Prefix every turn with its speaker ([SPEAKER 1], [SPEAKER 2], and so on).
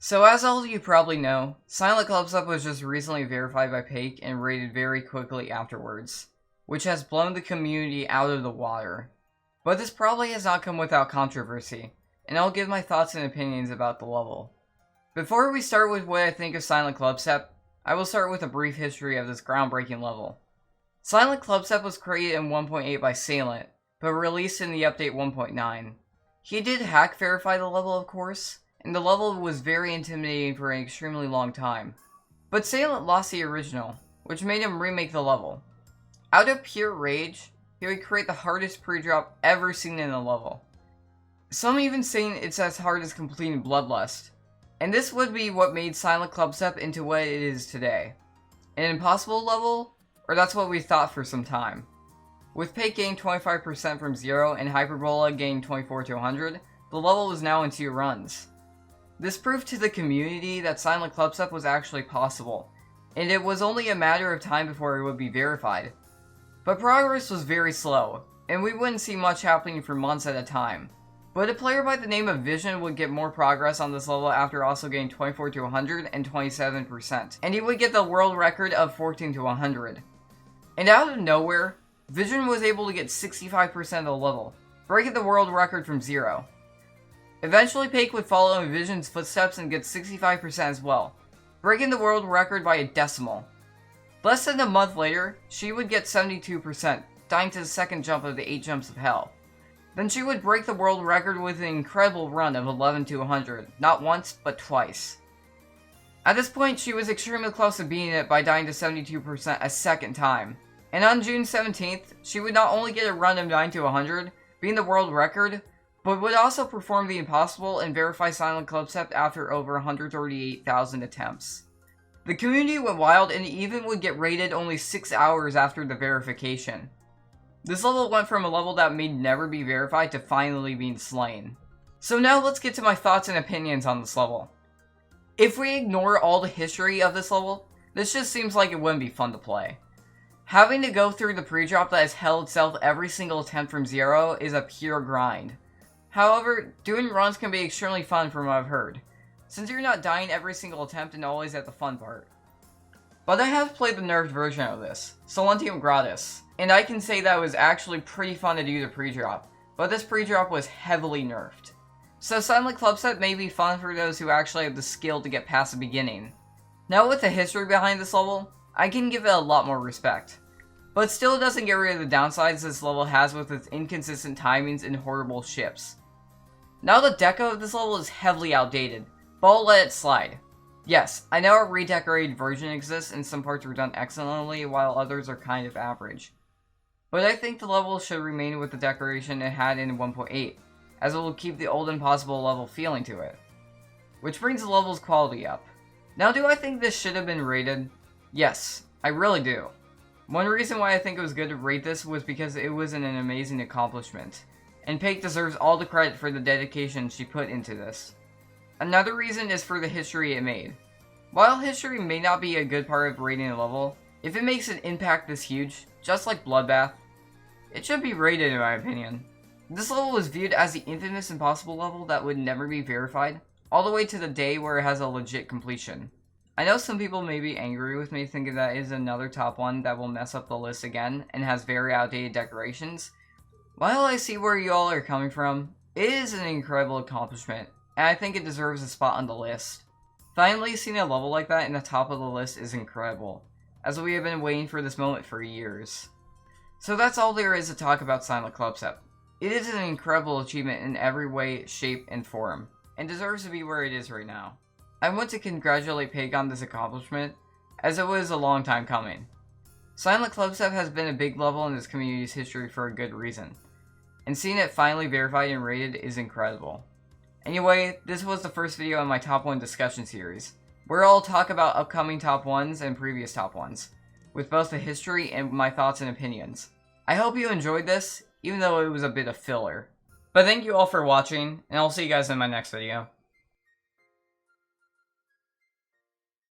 [SPEAKER 1] So as all of you probably know, Silent Clubstep was just recently verified by Pake and rated very quickly afterwards, which has blown the community out of the water. But this probably has not come without controversy, and I'll give my thoughts and opinions about the level. Before we start with what I think of Silent Clubstep, I will start with a brief history of this groundbreaking level. Silent Clubstep was created in 1.8 by Silent, but released in the update 1.9. He did hack verify the level, of course, and the level was very intimidating for an extremely long time. But Silent lost the original, which made him remake the level. Out of pure rage, he would create the hardest pre-drop ever seen in a level. Some even saying it's as hard as completing Bloodlust. And this would be what made Silent Clubstep into what it is today. An impossible level? Or that's what we thought for some time. With Pake gaining 25% from 0 and Hyperbola gaining 24 to 100, the level was now in 2 runs. This proved to the community that Silent Clubstep was actually possible, and it was only a matter of time before it would be verified. But progress was very slow, and we wouldn't see much happening for months at a time. But a player by the name of Vision would get more progress on this level after also getting 24 to 100 and 27%, and he would get the world record of 14 to 100. And out of nowhere, Vision was able to get 65% of the level, breaking the world record from 0. Eventually, Pake would follow in Vision's footsteps and get 65% as well, breaking the world record by a decimal. Less than a month later, she would get 72%, dying to the second jump of the 8 jumps of hell. Then she would break the world record with an incredible run of 11 to 100, not once, but twice. At this point, she was extremely close to beating it by dying to 72% a second time. And on June 17th, she would not only get a run of 9 to 100, being the world record, but would also perform the impossible and verify Silent Clubstep after over 138,000 attempts. The community went wild and even would get rated only 6 hours after the verification. This level went from a level that may never be verified to finally being slain. So now let's get to my thoughts and opinions on this level. If we ignore all the history of this level, this just seems like it wouldn't be fun to play. Having to go through the pre-drop that has held itself every single attempt from 0 is a pure grind. However, doing runs can be extremely fun from what I've heard, since you're not dying every single attempt and always at the fun part. But I have played the nerfed version of this, Silent Gratis, and I can say that it was actually pretty fun to do the pre-drop, but this pre-drop was heavily nerfed. So Silent Clubstep may be fun for those who actually have the skill to get past the beginning. Now with the history behind this level, I can give it a lot more respect. But still it doesn't get rid of the downsides this level has with its inconsistent timings and horrible ships. Now the deco of this level is heavily outdated, but I'll let it slide. Yes, I know a redecorated version exists and some parts were done excellently while others are kind of average. But I think the level should remain with the decoration it had in 1.8, as it will keep the old impossible level feeling to it. Which brings the level's quality up. Now do I think this should have been rated? Yes, I really do. One reason why I think it was good to rate this was because it was an amazing accomplishment, and Pake deserves all the credit for the dedication she put into this. Another reason is for the history it made. While history may not be a good part of rating a level, if it makes an impact this huge, just like Bloodbath, it should be rated in my opinion. This level was viewed as the infamous impossible level that would never be verified, all the way to the day where it has a legit completion. I know some people may be angry with me thinking that is another top one that will mess up the list again and has very outdated decorations. While I see where you all are coming from, it is an incredible accomplishment, and I think it deserves a spot on the list. Finally seeing a level like that in the top of the list is incredible, as we have been waiting for this moment for years. So that's all there is to talk about Silent Clubstep. It is an incredible achievement in every way, shape, and form, and deserves to be where it is right now. I want to congratulate Pake on this accomplishment, as it was a long time coming. Silent Clubstep has been a big level in this community's history for a good reason, and seeing it finally verified and rated is incredible. Anyway, this was the first video in my top 1 discussion series, where I'll talk about upcoming top 1s and previous top 1s, with both the history and my thoughts and opinions. I hope you enjoyed this, even though it was a bit of filler. But thank you all for watching, and I'll see you guys in my next video.